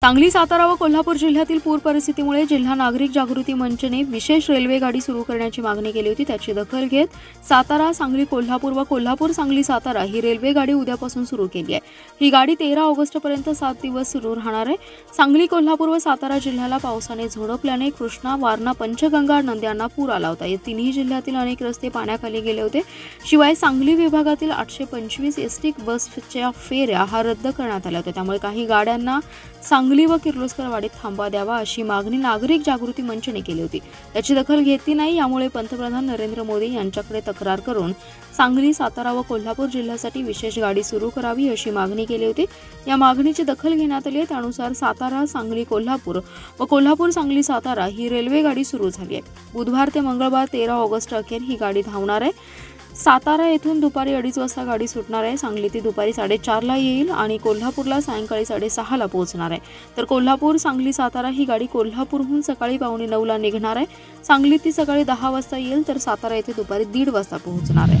सांगली, सातारा व कोल्हापूर जिल्ह्यातील पूर परिस्थितीमुळे जिल्हा नागरिक जागृती मंचने विशेष रेल्वे गाडी सुरू करण्याची मागणी केली होती। त्याची दखल घेत सातारा, सांगली, कोल्हापूर व कोल्हापूर, सांगली, सातारा ही रेल्वे गाडी उद्यापासून सुरू केली आहे। ही गाडी 13 ऑगस्टपर्यंत 7 दिवस सुरू राहणार आहे। सांगली, कोल्हापूर व सातारा जिल्ह्याला पावसाने झोडपल्याने कृष्णा, वारणा, पंचगंगा नद्यांना पूर आला होता। या तिन्ही जिल्ह्यातील अनेक रस्ते पाण्याखाली गेले होते। शिवाय सांगली विभागातील 825 एसटी बसच्या फेऱ्या रद्द करण्यात आल्या होत्या। त्यामुळे काही गाड्यांना सांगली व किर्लोस्कर वाडीत थांबा द्यावा अशी मागणी नागरिक जागृती मंचने केली होती। त्याची दखल घेतली नाही, यामुळे पंतप्रधान नरेंद्र मोदी यांच्याकडे तक्रार करून सांगली, सातारा व कोल्हापूर जिल्ह्यासाठी विशेष गाडी सुरू करावी अशी मागणी केली होती। या मागणीची दखल घेण्यात आली आहे। त्यानुसार सातारा, सांगली, कोल्हापूर व कोल्हापूर, सांगली, सातारा ही रेल्वे गाडी सुरू झाली आहे। बुधवार ते मंगळवार 13 ऑगस्ट अखेर ही गाडी धावणार आहे। सातारा येथून दुपारी 2:30 वाजता गाडी सुटणार आहे। सांगली ती दुपारी 4:30 ला येईल आणि कोल्हापूरला सायंकाळी 6:30 ला पोहोचणार आहे। तर कोल्हापूर, सांगली, सातारा ही गाडी कोल्हापूरहून सकाळी 8:45 ला निघणार आहे। सांगली ती सकाळी 10 वाजता येईल, तर सातारा येथे दुपारी 1:30 वाजता पोहोचणार आहे।